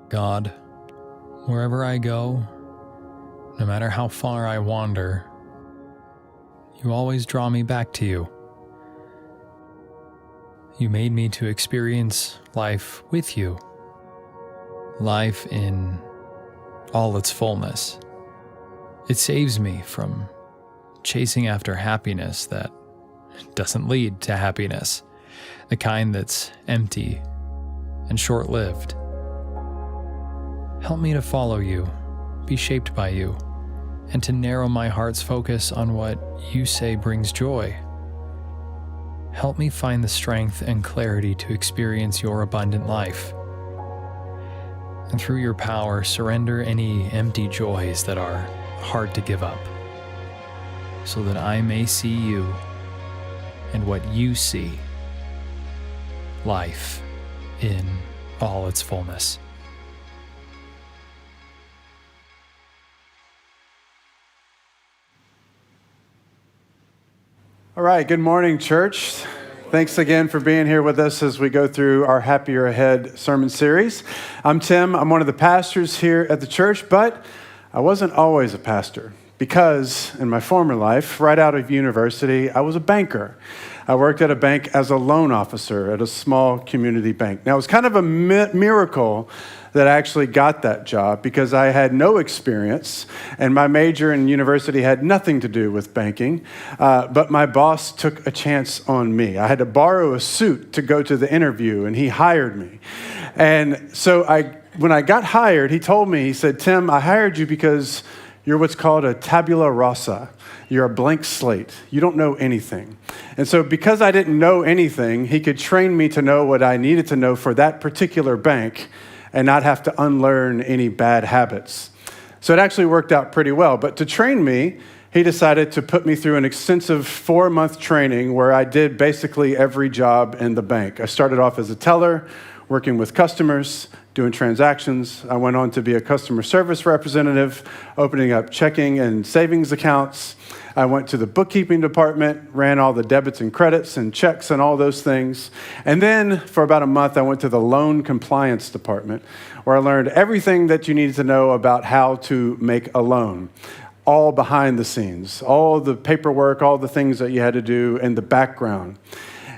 God, wherever I go, no matter how far I wander, you always draw me back to you. You made me to experience life with you, life in all its fullness. It saves me from chasing after happiness that doesn't lead to happiness, the kind that's empty and short-lived. Help me to follow you, be shaped by you, and to narrow my heart's focus on what you say brings joy. Help me find the strength and clarity to experience your abundant life. And through your power, surrender any empty joys that are hard to give up, so that I may see you and what you see, life in all its fullness. All right, good morning, church. Thanks again for being here with us as we go through our Happier Ahead sermon series. I'm Tim. I'm one of the pastors here at the church, but I wasn't always a pastor because in my former life, right out of university, I was a banker. I worked at a bank as a loan officer at a small community bank. Now, it was kind of a miracle that I actually got that job because I had no experience and my major in university had nothing to do with banking, but my boss took a chance on me. I had to borrow a suit to go to the interview and he hired me. And so when I got hired, he told me, he said, "Tim, I hired you because you're what's called a tabula rasa. You're a blank slate. You don't know anything." And so because I didn't know anything, he could train me to know what I needed to know for that particular bank and not have to unlearn any bad habits. So it actually worked out pretty well. But to train me, he decided to put me through an extensive 4-month training where I did basically every job in the bank. I started off as a teller, working with customers, doing transactions. I went on to be a customer service representative, opening up checking and savings accounts. I went to the bookkeeping department, ran all the debits and credits and checks and all those things. And then for about a month, I went to the loan compliance department, where I learned everything that you needed to know about how to make a loan, all behind the scenes, all the paperwork, all the things that you had to do in the background.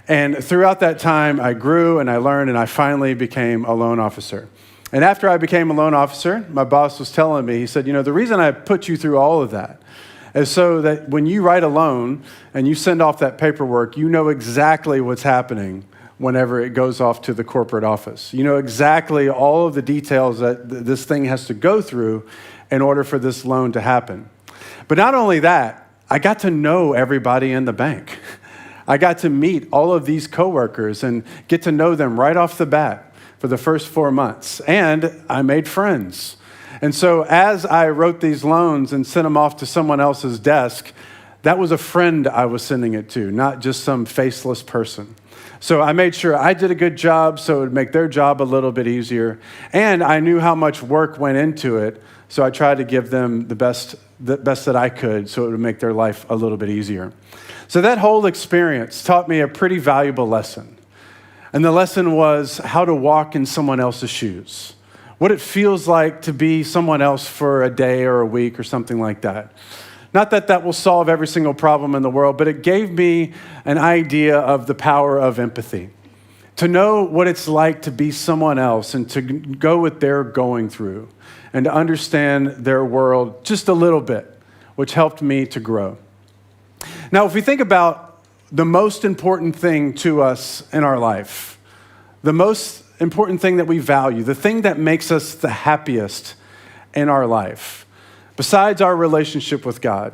And throughout that time, I grew and I learned, and I finally became a loan officer. And after I became a loan officer, my boss was telling me, he said, the reason I put you through all of that is so that when you write a loan and you send off that paperwork, you know exactly what's happening whenever it goes off to the corporate office. You know exactly all of the details that this thing has to go through in order for this loan to happen. But not only that, I got to know everybody in the bank. I got to meet all of these coworkers and get to know them right off the bat for the first 4 months. And I made friends. And so as I wrote these loans and sent them off to someone else's desk, that was a friend I was sending it to, not just some faceless person. So I made sure I did a good job so it would make their job a little bit easier. And I knew how much work went into it, so I tried to give them the best that I could so it would make their life a little bit easier. So that whole experience taught me a pretty valuable lesson. And the lesson was how to walk in someone else's shoes, what it feels like to be someone else for a day or a week or something like that. Not that that will solve every single problem in the world, but it gave me an idea of the power of empathy, to know what it's like to be someone else and to go what they're going through and to understand their world just a little bit, which helped me to grow. Now, if we think about the most important thing to us in our life, the most important thing that we value, the thing that makes us the happiest in our life, besides our relationship with God,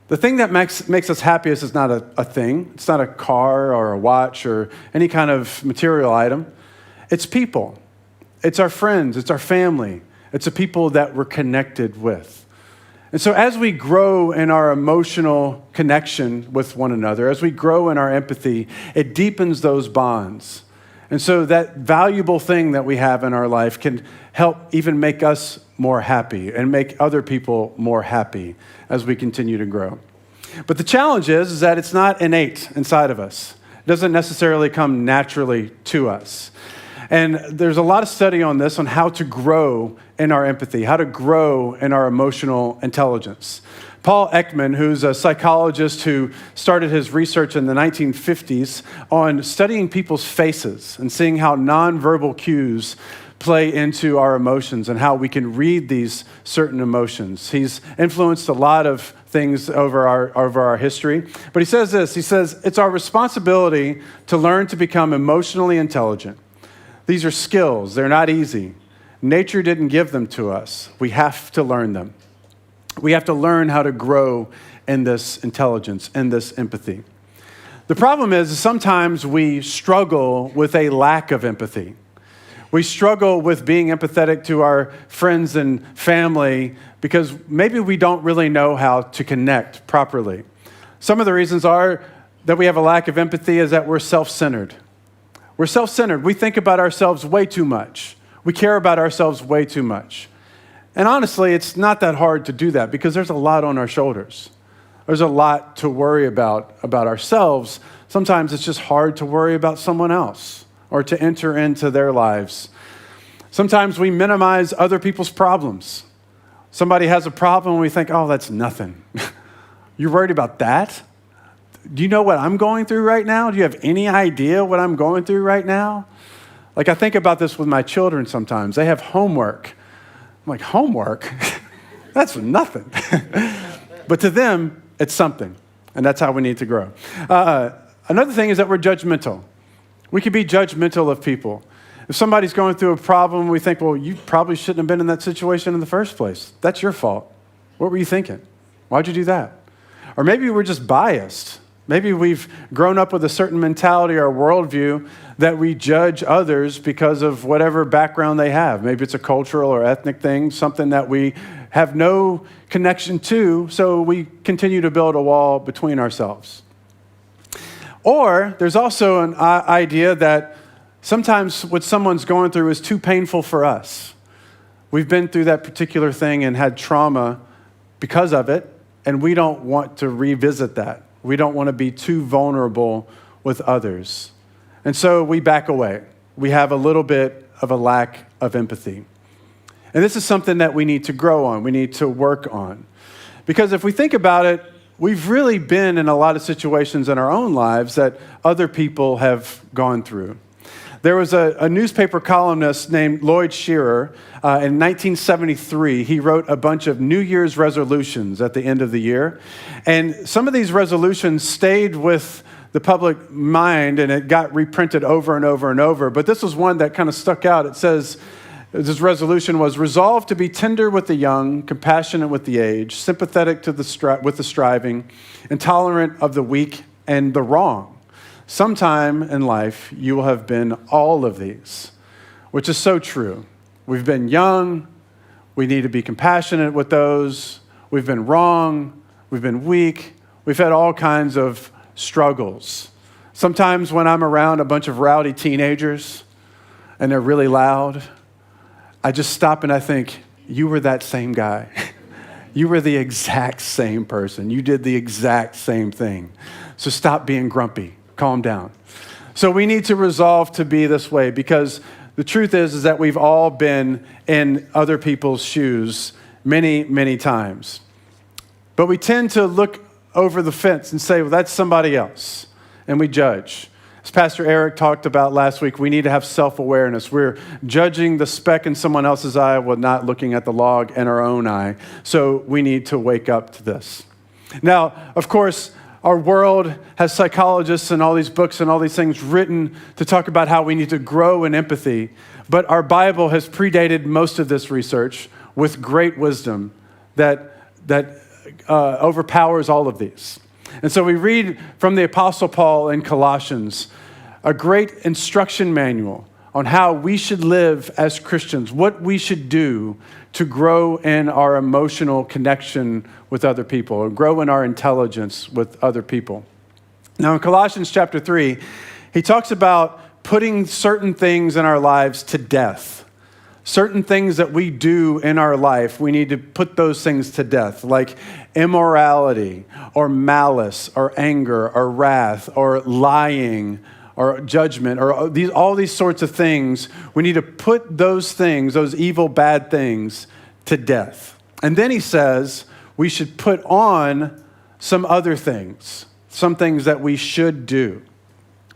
the thing that makes us happiest is not a thing. It's not a car or a watch or any kind of material item. It's people. It's our friends. It's our family. It's the people that we're connected with. And so as we grow in our emotional connection with one another, as we grow in our empathy, it deepens those bonds. And so that valuable thing that we have in our life can help even make us more happy and make other people more happy as we continue to grow. But the challenge is that it's not innate inside of us. It doesn't necessarily come naturally to us. And there's a lot of study on this, on how to grow in our empathy, how to grow in our emotional intelligence. Paul Ekman, who's a psychologist who started his research in the 1950s on studying people's faces and seeing how nonverbal cues play into our emotions and how we can read these certain emotions. He's influenced a lot of things over our history. But he says this, he says, it's our responsibility to learn to become emotionally intelligent. These are skills. They're not easy. Nature didn't give them to us. We have to learn them. We have to learn how to grow in this intelligence, in this empathy. The problem is sometimes we struggle with a lack of empathy. We struggle with being empathetic to our friends and family because maybe we don't really know how to connect properly. Some of the reasons are that we have a lack of empathy is that we're self-centered. We're self-centered. We think about ourselves way too much. We care about ourselves way too much. And honestly, it's not that hard to do that because there's a lot on our shoulders. There's a lot to worry about ourselves. Sometimes it's just hard to worry about someone else or to enter into their lives. Sometimes we minimize other people's problems. Somebody has a problem and we think, oh, that's nothing. You're worried about that? Do you know what I'm going through right now? Do you have any idea what I'm going through right now? Like I think about this with my children sometimes. They have homework. I'm like, homework? That's nothing. But to them, it's something. And that's how we need to grow. Another thing is that we're judgmental. We can be judgmental of people. If somebody's going through a problem, we think, well, you probably shouldn't have been in that situation in the first place. That's your fault. What were you thinking? Why'd you do that? Or maybe we're just biased. Maybe we've grown up with a certain mentality or worldview that we judge others because of whatever background they have. Maybe it's a cultural or ethnic thing, something that we have no connection to, so we continue to build a wall between ourselves. Or there's also an idea that sometimes what someone's going through is too painful for us. We've been through that particular thing and had trauma because of it, and we don't want to revisit that. We don't want to be too vulnerable with others. And so we back away. We have a little bit of a lack of empathy. And this is something that we need to grow on. We need to work on. Because if we think about it, we've really been in a lot of situations in our own lives that other people have gone through. There was a newspaper columnist named Lloyd Shearer. In 1973, he wrote a bunch of New Year's resolutions at the end of the year. And some of these resolutions stayed with the public mind, and it got reprinted over and over and over. But this was one that kind of stuck out. It says, this resolution was, resolve to be tender with the young, compassionate with the aged, sympathetic to with the striving, intolerant of the weak and the wrong. Sometime in life, you will have been all of these, which is so true. We've been young. We need to be compassionate with those. We've been wrong. We've been weak. We've had all kinds of struggles. Sometimes when I'm around a bunch of rowdy teenagers and they're really loud, I just stop and I think, you were that same guy. You were the exact same person. You did the exact same thing. So stop being grumpy. Calm down. So we need to resolve to be this way because the truth is that we've all been in other people's shoes many, many times. But we tend to look over the fence and say, well, that's somebody else. And we judge. As Pastor Eric talked about last week, we need to have self-awareness. We're judging the speck in someone else's eye while not looking at the log in our own eye. So we need to wake up to this. Now, of course, our world has psychologists and all these books and all these things written to talk about how we need to grow in empathy. But our Bible has predated most of this research with great wisdom that overpowers all of these. And so we read from the Apostle Paul in Colossians, a great instruction manual on how we should live as Christians, what we should do to grow in our emotional connection with other people, or grow in our intelligence with other people. Now in Colossians chapter 3, he talks about putting certain things in our lives to death. Certain things that we do in our life, we need to put those things to death, like immorality, or malice, or anger, or wrath, or lying, or judgment or all these sorts of things. We need to put those things, those evil, bad things, to death. And then he says we should put on some other things, some things that we should do,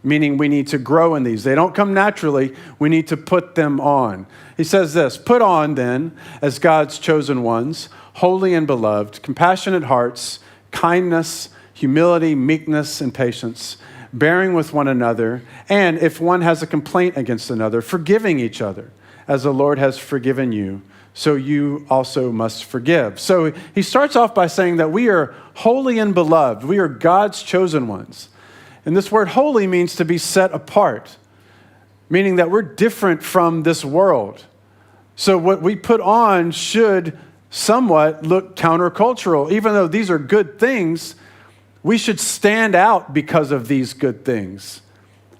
meaning we need to grow in these. They don't come naturally. We need to put them on. He says this, put on then, as God's chosen ones, holy and beloved, compassionate hearts, kindness, humility, meekness, and patience, bearing with one another, and if one has a complaint against another, forgiving each other, as the Lord has forgiven you, so you also must forgive. So he starts off by saying that we are holy and beloved. We are God's chosen ones. And this word holy means to be set apart, meaning that we're different from this world. So what we put on should somewhat look countercultural. Even though these are good things, we should stand out because of these good things,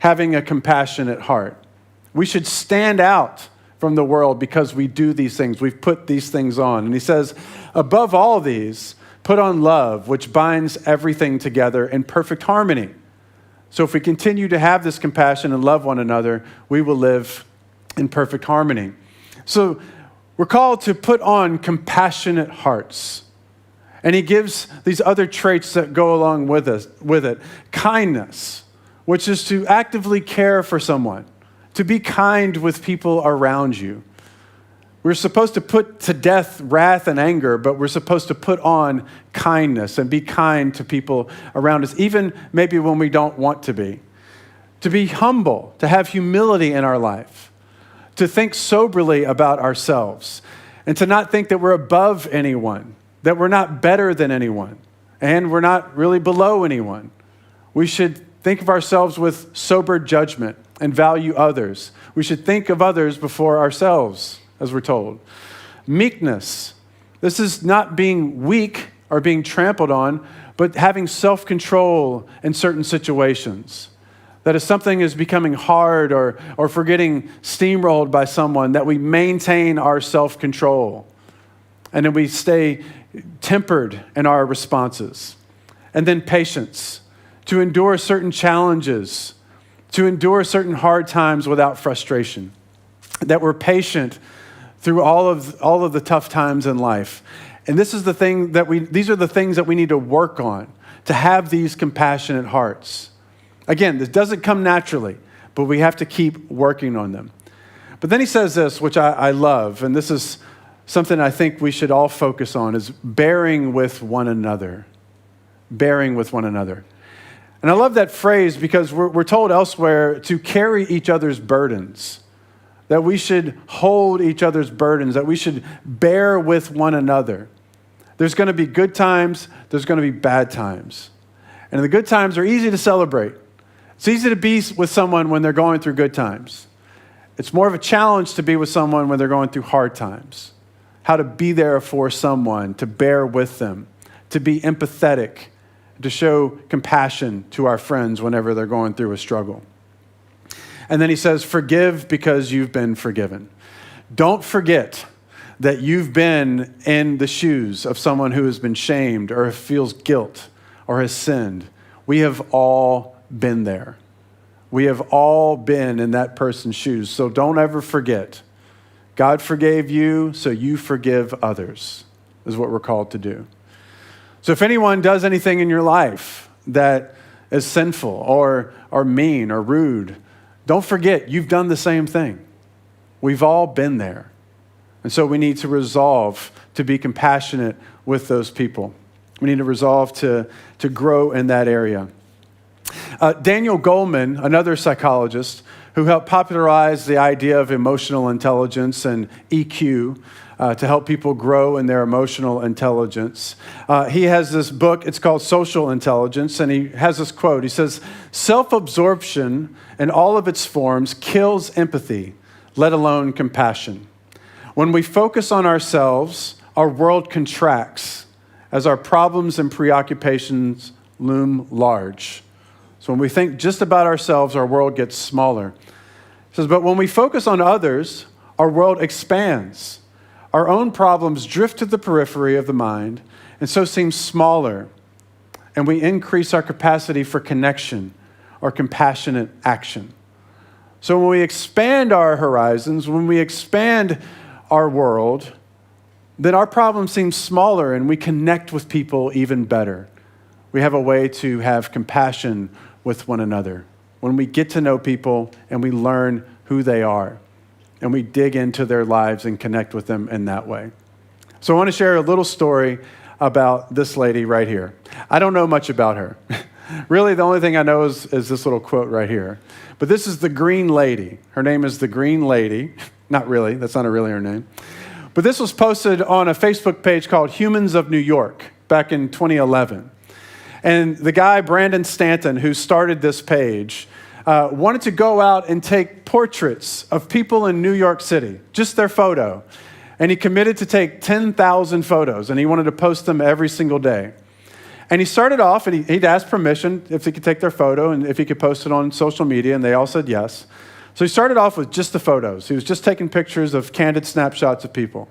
having a compassionate heart. We should stand out from the world because we do these things. We've put these things on. And he says, above all these, put on love, which binds everything together in perfect harmony. So if we continue to have this compassion and love one another, we will live in perfect harmony. So we're called to put on compassionate hearts. And he gives these other traits that go along with it. Kindness, which is to actively care for someone, to be kind with people around you. We're supposed to put to death wrath and anger, but we're supposed to put on kindness and be kind to people around us, even maybe when we don't want to be. To be humble, to have humility in our life, to think soberly about ourselves, and to not think that we're above anyone, that we're not better than anyone, and we're not really below anyone. We should think of ourselves with sober judgment and value others. We should think of others before ourselves, as we're told. Meekness. This is not being weak or being trampled on, but having self-control in certain situations. That if something is becoming hard or if we're getting steamrolled by someone, that we maintain our self-control. And then we stay tempered in our responses. And then patience, to endure certain challenges, to endure certain hard times without frustration. That we're patient through all of the tough times in life. And this is the thing these are the things that we need to work on, to have these compassionate hearts. Again, this doesn't come naturally, but we have to keep working on them. But then he says this, which I love, and this is something I think we should all focus on, is bearing with one another. Bearing with one another. And I love that phrase because we're told elsewhere to carry each other's burdens, that we should hold each other's burdens, that we should bear with one another. There's going to be good times, there's going to be bad times. And the good times are easy to celebrate. It's easy to be with someone when they're going through good times. It's more of a challenge to be with someone when they're going through hard times. How to be there for someone, to bear with them, to be empathetic, to show compassion to our friends whenever they're going through a struggle. And then he says, forgive because you've been forgiven. Don't forget that you've been in the shoes of someone who has been shamed or feels guilt or has sinned. We have all been there. We have all been in that person's shoes. So don't ever forget. God forgave you, so you forgive others, is what we're called to do. So if anyone does anything in your life that is sinful or mean or rude, don't forget you've done the same thing. We've all been there. And so we need to resolve to be compassionate with those people. We need to resolve to grow in that area. Daniel Goleman, another psychologist who helped popularize the idea of emotional intelligence and EQ to help people grow in their emotional intelligence. He has this book, it's called Social Intelligence, and he has this quote. He says, self-absorption in all of its forms kills empathy, let alone compassion. When we focus on ourselves, our world contracts as our problems and preoccupations loom large. So when we think just about ourselves, our world gets smaller. He says, but when we focus on others, our world expands. Our own problems drift to the periphery of the mind and so seem smaller. And we increase our capacity for connection, or compassionate action. So when we expand our horizons, when we expand our world, then our problem seems smaller and we connect with people even better. We have a way to have compassion with one another. When we get to know people and we learn who they are and we dig into their lives and connect with them in that way. So I want to share a little story about this lady right here. I don't know much about her. Really, the only thing I know is this little quote right here. But this is the Green Lady. Her name is the Green Lady. Not really. That's not really her name. But this was posted on a Facebook page called Humans of New York back in 2011. And the guy, Brandon Stanton, who started this page, wanted to go out and take portraits of people in New York City, just their photo. And he committed to take 10,000 photos, and he wanted to post them every single day. And he started off, and he'd asked permission if he could take their photo and if he could post it on social media, and they all said yes. So he started off with just the photos. He was just taking pictures of candid snapshots of people.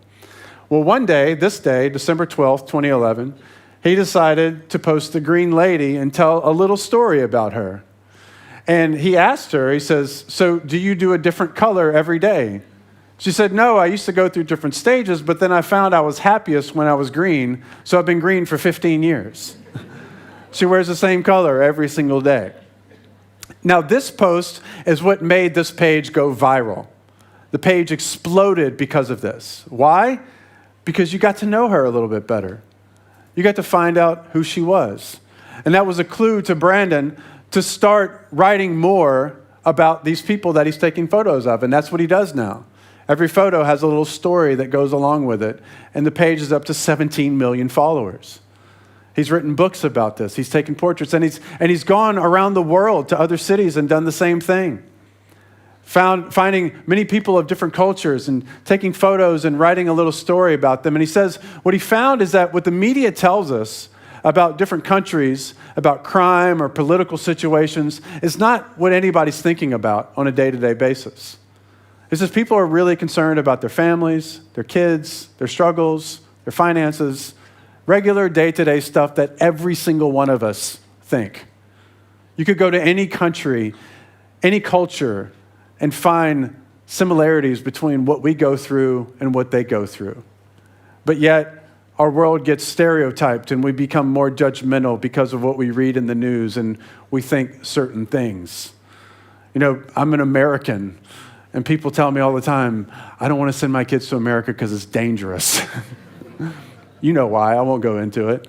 Well, one day, this day, December 12th, 2011, he decided to post the Green Lady and tell a little story about her. And he asked her, he says, "So do you do a different color every day?" She said, "No, I used to go through different stages, but then I found I was happiest when I was green, so I've been green for 15 years. She wears the same color every single day. Now, this post is what made this page go viral. The page exploded because of this. Why? Because you got to know her a little bit better. You got to find out who she was. And that was a clue to Brandon to start writing more about these people that he's taking photos of, and that's what he does now. Every photo has a little story that goes along with it, and the page is up to 17 million followers. He's written books about this. He's taken portraits, and he's gone around the world to other cities and done the same thing. Finding many people of different cultures and taking photos and writing a little story about them. And he says what he found is that what the media tells us about different countries, about crime or political situations, is not what anybody's thinking about on a day-to-day basis. He says people are really concerned about their families, their kids, their struggles, their finances, regular day-to-day stuff that every single one of us think. You could go to any country, any culture, and find similarities between what we go through and what they go through. But yet, our world gets stereotyped and we become more judgmental because of what we read in the news and we think certain things. You know, I'm an American, and people tell me all the time, I don't want to send my kids to America because it's dangerous. You know why, I won't go into it.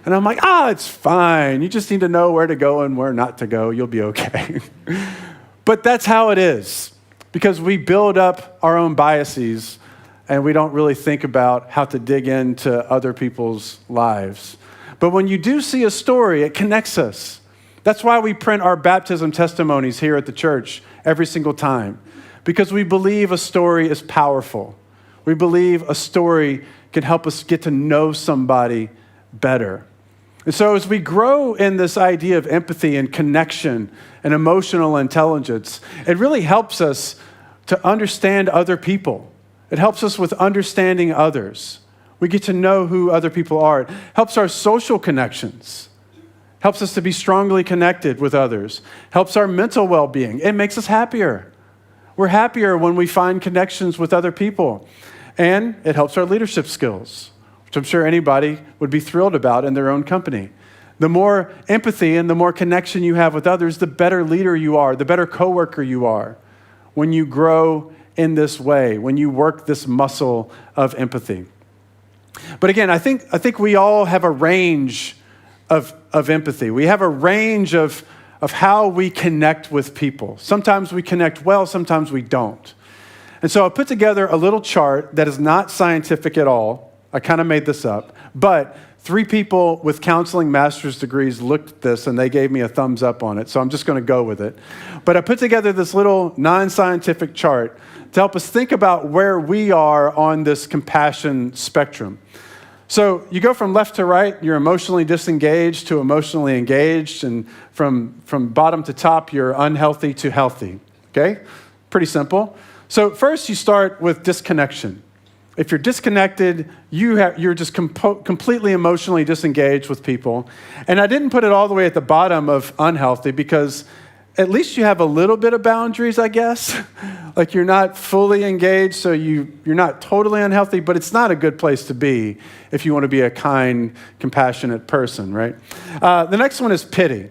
And I'm like, it's fine. You just need to know where to go and where not to go. You'll be okay. But that's how it is, because we build up our own biases and we don't really think about how to dig into other people's lives. But when you do see a story, it connects us. That's why we print our baptism testimonies here at the church every single time, because we believe a story is powerful. We believe a story can help us get to know somebody better. And so as we grow in this idea of empathy and connection and emotional intelligence, it really helps us to understand other people. It helps us with understanding others. We get to know who other people are. It helps our social connections. Helps us to be strongly connected with others. Helps our mental well-being. It makes us happier. We're happier when we find connections with other people. And it helps our leadership skills, which I'm sure anybody would be thrilled about in their own company. The more empathy and the more connection you have with others, the better leader you are, the better coworker you are when you grow in this way, when you work this muscle of empathy. But again, I think we all have a range of empathy. We have a range of how we connect with people. Sometimes we connect well, sometimes we don't. And so I put together a little chart that is not scientific at all. I kind of made this up. But 3 people with counseling master's degrees looked at this and they gave me a thumbs up on it. So I'm just going to go with it. But I put together this little non-scientific chart to help us think about where we are on this compassion spectrum. So you go from left to right, you're emotionally disengaged to emotionally engaged, and from bottom to top, you're unhealthy to healthy. Okay? Pretty simple. So first you start with disconnection. If you're disconnected, you're just completely emotionally disengaged with people. And I didn't put it all the way at the bottom of unhealthy because at least you have a little bit of boundaries, I guess. Like you're not fully engaged, so you're not totally unhealthy, but it's not a good place to be if you want to be a kind, compassionate person, right? The next one is pity.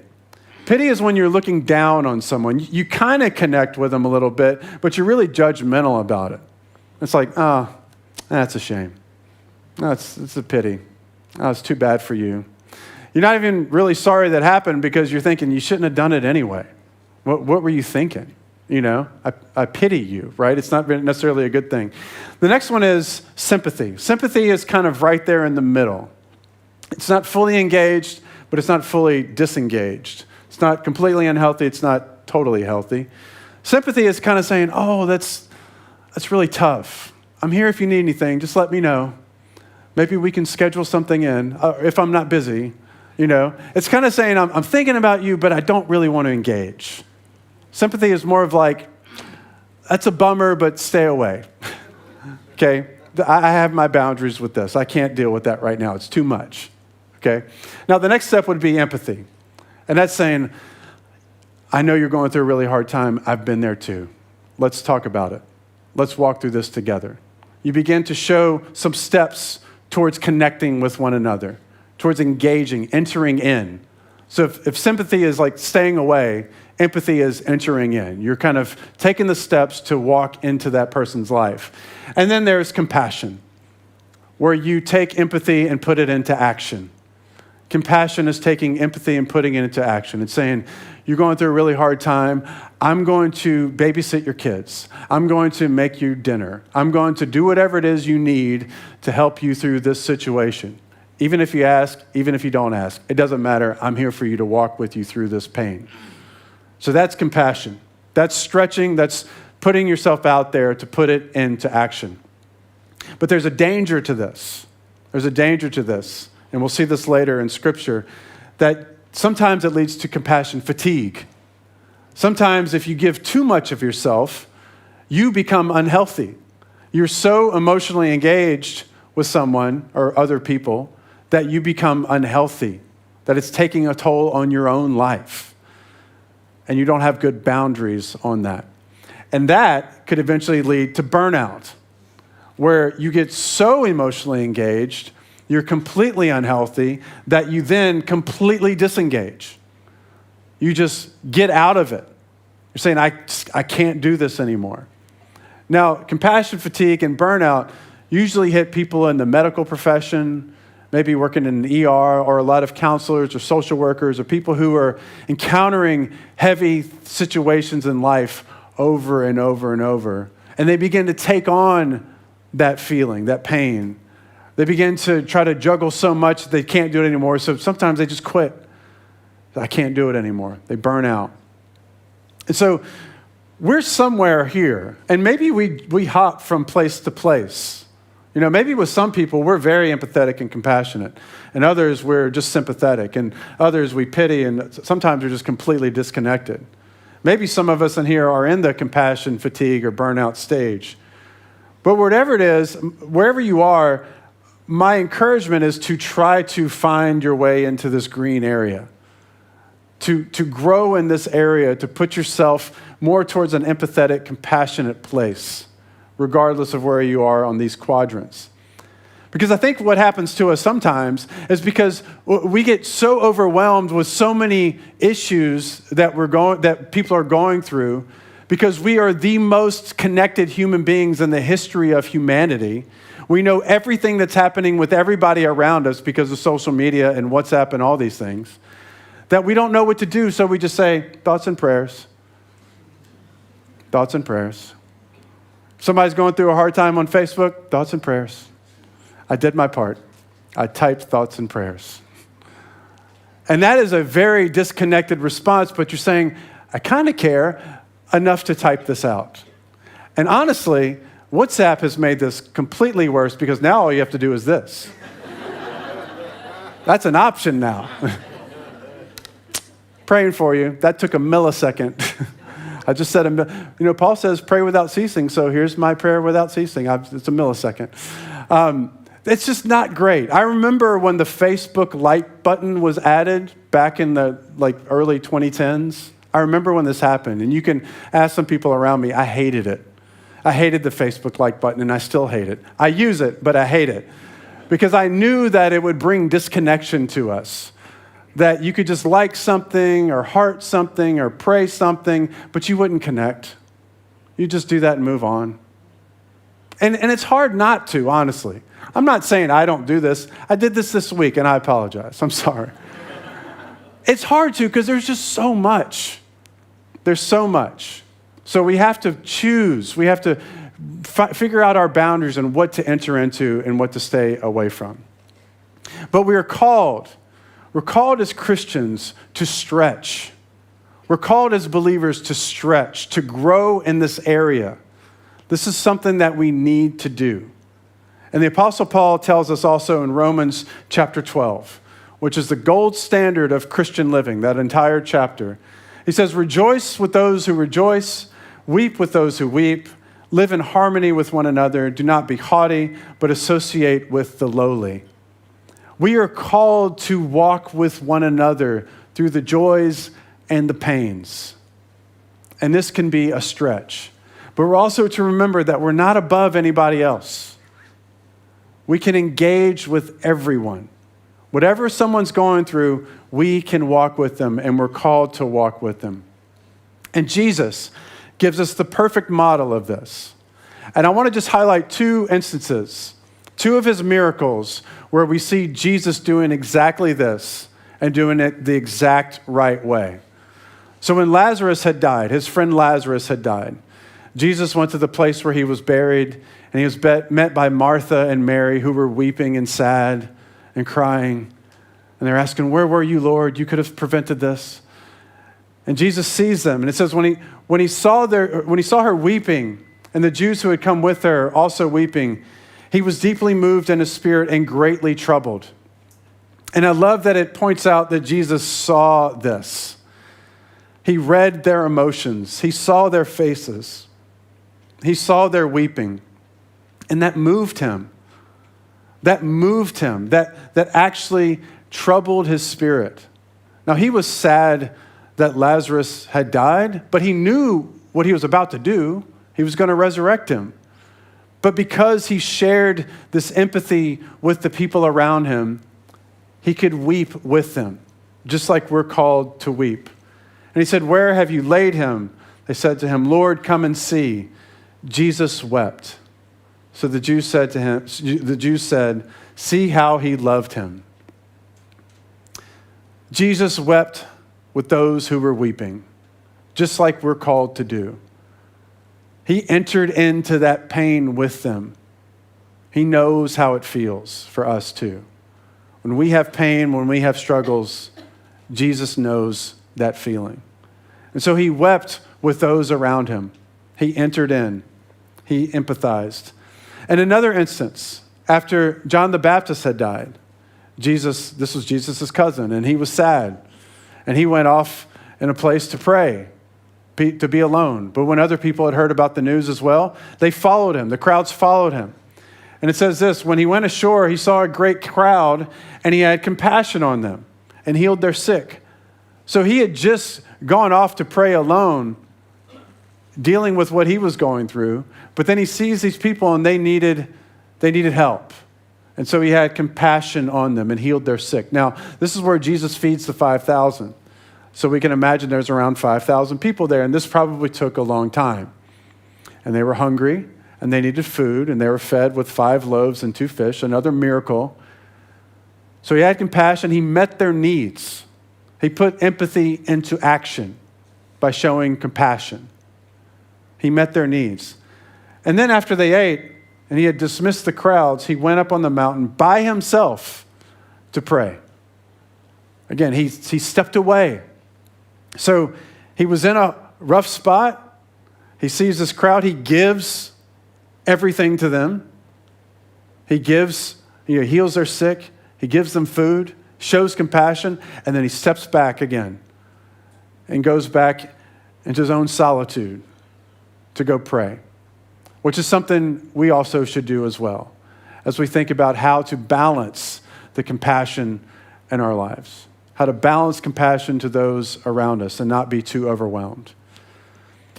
Pity is when you're looking down on someone. You kind of connect with them a little bit, but you're really judgmental about it. It's like, oh, that's a shame. No, it's a pity. Oh, it's too bad for you. You're not even really sorry that happened because you're thinking you shouldn't have done it anyway. What were you thinking? You know, I pity you, right? It's not necessarily a good thing. The next one is sympathy. Sympathy is kind of right there in the middle. It's not fully engaged, but it's not fully disengaged. It's not completely unhealthy. It's not totally healthy. Sympathy is kind of saying, oh, that's really tough. I'm here if you need anything. Just let me know. Maybe we can schedule something in if I'm not busy. You know, it's kind of saying, I'm thinking about you, but I don't really want to engage. Sympathy is more of like, that's a bummer, but stay away. Okay? I have my boundaries with this. I can't deal with that right now. It's too much. Okay? Now, the next step would be empathy. And that's saying, I know you're going through a really hard time. I've been there too. Let's talk about it. Let's walk through this together. You begin to show some steps towards connecting with one another, towards engaging, entering in. So if sympathy is like staying away, empathy is entering in. You're kind of taking the steps to walk into that person's life. And then there's compassion, where you take empathy and put it into action. Compassion is taking empathy and putting it into action. It's saying, you're going through a really hard time. I'm going to babysit your kids. I'm going to make you dinner. I'm going to do whatever it is you need to help you through this situation. Even if you ask, even if you don't ask, it doesn't matter. I'm here for you to walk with you through this pain. So that's compassion. That's stretching. That's putting yourself out there to put it into action. But there's a danger to this. There's a danger to this. And we'll see this later in Scripture, that sometimes it leads to compassion fatigue. Sometimes if you give too much of yourself, you become unhealthy. You're so emotionally engaged with someone or other people that you become unhealthy, that it's taking a toll on your own life. And you don't have good boundaries on that. And that could eventually lead to burnout, where you get so emotionally engaged, you're completely unhealthy, that you then completely disengage. You just get out of it. You're saying, I can't do this anymore. Now, compassion fatigue and burnout usually hit people in the medical profession, maybe working in an ER, or a lot of counselors or social workers or people who are encountering heavy situations in life over and over and over. And they begin to take on that feeling, that pain. They begin to try to juggle so much that they can't do it anymore. So sometimes they just quit. I can't do it anymore. They burn out. And so we're somewhere here, and maybe we hop from place to place. You know, maybe with some people, we're very empathetic and compassionate, and others, we're just sympathetic, and others we pity, and sometimes we're just completely disconnected. Maybe some of us in here are in the compassion fatigue or burnout stage. But whatever it is, wherever you are, my encouragement is to try to find your way into this green area, to grow in this area, to put yourself more towards an empathetic, compassionate place, regardless of where you are on these quadrants. Because I think what happens to us sometimes is because we get so overwhelmed with so many issues that people are going through, because we are the most connected human beings in the history of humanity. We know everything that's happening with everybody around us because of social media and WhatsApp and all these things, that we don't know what to do, so we just say, thoughts and prayers. Thoughts and prayers. Somebody's going through a hard time on Facebook, thoughts and prayers. I did my part. I typed thoughts and prayers. And that is a very disconnected response, but you're saying, I kind of care enough to type this out. And honestly, WhatsApp has made this completely worse, because now all you have to do is this. That's an option now. Praying for you. That took a millisecond. I just said, Paul says pray without ceasing, so here's my prayer without ceasing. It's a millisecond. It's just not great. I remember when the Facebook like button was added back in the early 2010s. I remember when this happened, and you can ask some people around me, I hated it. I hated the Facebook like button, and I still hate it. I use it, but I hate it because I knew that it would bring disconnection to us, that you could just like something or heart something or pray something, but you wouldn't connect. You just do that and move on. And it's hard not to, honestly. I'm not saying I don't do this. I did this week, and I apologize. I'm sorry. It's hard to because there's just so much. There's so much. So we have to choose. We have to figure out our boundaries and what to enter into and what to stay away from. But we are called. We're called as Christians to stretch. We're called as believers to stretch, to grow in this area. This is something that we need to do. And the Apostle Paul tells us also in Romans chapter 12, which is the gold standard of Christian living, that entire chapter. He says, rejoice with those who rejoice, weep with those who weep, live in harmony with one another, do not be haughty, but associate with the lowly. We are called to walk with one another through the joys and the pains. And this can be a stretch. But we're also to remember that we're not above anybody else. We can engage with everyone. Whatever someone's going through, we can walk with them, and we're called to walk with them. And Jesus gives us the perfect model of this. And I want to just highlight two instances, two of his miracles where we see Jesus doing exactly this and doing it the exact right way. So when Lazarus had died, his friend Lazarus had died, Jesus went to the place where he was buried, and he was met by Martha and Mary, who were weeping and sad and crying. And they're asking, where were you, Lord? You could have prevented this. And Jesus sees them. And it says when he saw her weeping, and the Jews who had come with her also weeping, he was deeply moved in his spirit and greatly troubled. And I love that it points out that Jesus saw this. He read their emotions. He saw their faces. He saw their weeping. And that moved him. That moved him. That actually troubled his spirit. Now, he was sad that Lazarus had died, but he knew what he was about to do. He was going to resurrect him. But because he shared this empathy with the people around him, he could weep with them, just like we're called to weep. And he said, where have you laid him? They said to him, Lord, come and see. Jesus wept. So the Jews said, see how he loved him. Jesus wept with those who were weeping, just like we're called to do. He entered into that pain with them. He knows how it feels for us too. When we have pain, when we have struggles, Jesus knows that feeling. And so he wept with those around him. He entered in. He empathized. And another instance, after John the Baptist had died, this was Jesus' cousin, and he was sad. And he went off in a place to pray, to be alone. But when other people had heard about the news as well, they followed him. The crowds followed him. And it says this, when he went ashore, he saw a great crowd, and he had compassion on them and healed their sick. So he had just gone off to pray alone, dealing with what he was going through. But then he sees these people, and they needed help. And so he had compassion on them and healed their sick. Now, this is where Jesus feeds the 5,000. So we can imagine there's around 5,000 people there, and this probably took a long time. And they were hungry, and they needed food, and they were fed with 5 loaves and 2 fish, another miracle. So he had compassion. He met their needs. He put empathy into action by showing compassion. He met their needs. And then after they ate, and he had dismissed the crowds, he went up on the mountain by himself to pray. Again, he stepped away. So he was in a rough spot. He sees this crowd. He gives everything to them. He heals their sick. He gives them food, shows compassion, and then he steps back again and goes back into his own solitude to go pray, which is something we also should do as well as we think about how to balance the compassion in our lives, how to balance compassion to those around us and not be too overwhelmed.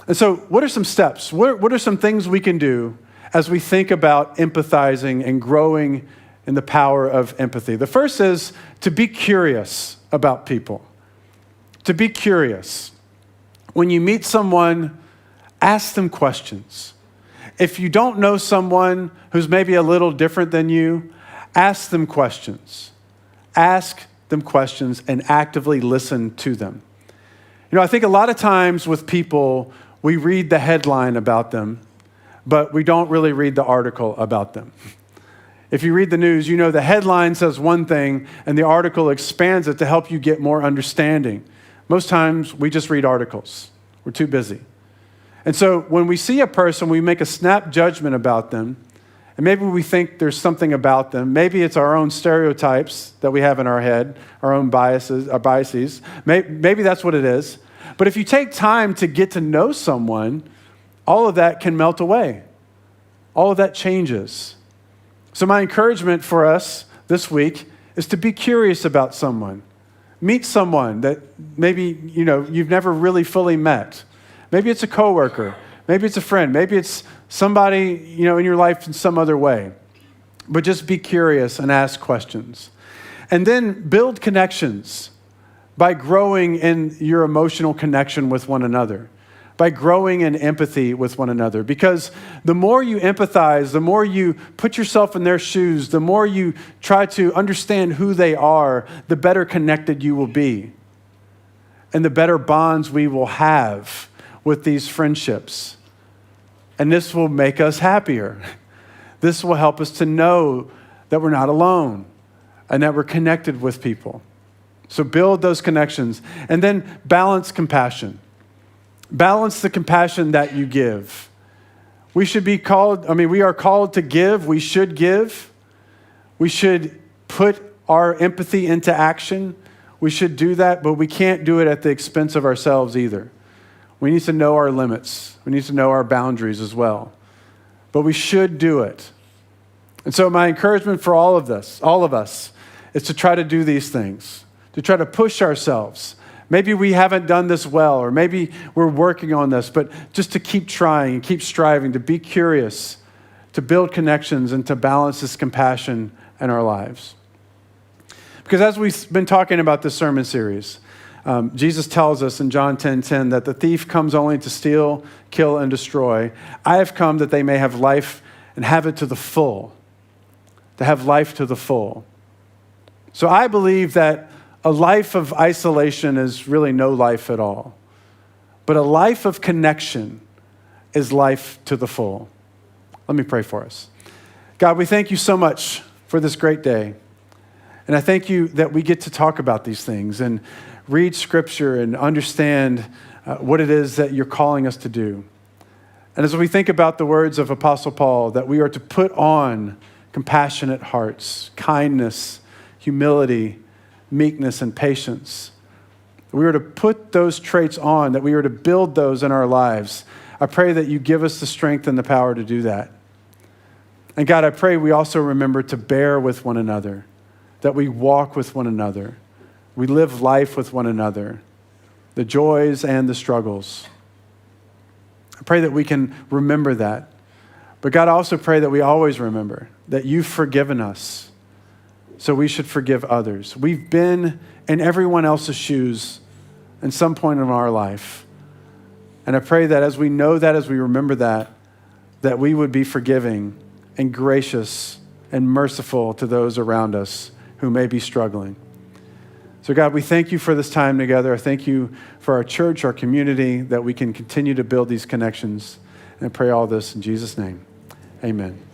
And so what are some steps? What are some things we can do as we think about empathizing and growing in the power of empathy? The first is to be curious about people. To be curious. When you meet someone, ask them questions. If you don't know someone who's maybe a little different than you, ask them questions. Ask them questions and actively listen to them. You know, I think a lot of times with people, we read the headline about them, but we don't really read the article about them. If you read the news, you know the headline says one thing and the article expands it to help you get more understanding. Most times we just read articles. We're too busy. And so when we see a person, we make a snap judgment about them, and maybe we think there's something about them. Maybe it's our own stereotypes that we have in our head, our own biases. Maybe that's what it is. But if you take time to get to know someone, all of that can melt away. All of that changes. So my encouragement for us this week is to be curious about someone. Meet someone that maybe, you've never really fully met. Maybe it's a coworker. Maybe it's a friend. Maybe it's somebody, in your life in some other way. But just be curious and ask questions. And then build connections by growing in your emotional connection with one another, by growing in empathy with one another. Because the more you empathize, the more you put yourself in their shoes, the more you try to understand who they are, the better connected you will be. And the better bonds we will have with these friendships. And this will make us happier. This will help us to know that we're not alone and that we're connected with people. So build those connections and then balance compassion. Balance the compassion that you give. We are called to give. We should give. We should put our empathy into action. We should do that, but we can't do it at the expense of ourselves either. We need to know our limits. We need to know our boundaries as well. But we should do it. And so my encouragement for all of us, is to try to do these things, to try to push ourselves. Maybe we haven't done this well, or maybe we're working on this, but just to keep trying and keep striving, to be curious, to build connections, and to balance this compassion in our lives. Because as we've been talking about this sermon series, Jesus tells us in John 10:10 that the thief comes only to steal, kill, and destroy. I have come that they may have life and have it to the full. To have life to the full. So I believe that a life of isolation is really no life at all. But a life of connection is life to the full. Let me pray for us. God, we thank you so much for this great day. And I thank you that we get to talk about these things and read Scripture and understand what it is that you're calling us to do. And as we think about the words of Apostle Paul, that we are to put on compassionate hearts, kindness, humility, meekness, and patience. We are to put those traits on, that we are to build those in our lives. I pray that you give us the strength and the power to do that. And God, I pray we also remember to bear with one another, that we walk with one another, we live life with one another, the joys and the struggles. I pray that we can remember that. But God, I also pray that we always remember that you've forgiven us, so we should forgive others. We've been in everyone else's shoes in some point in our life. And I pray that as we know that, as we remember that we would be forgiving and gracious and merciful to those around us who may be struggling. So God, we thank you for this time together. I thank you for our church, our community, that we can continue to build these connections. And I pray all this in Jesus' name. Amen.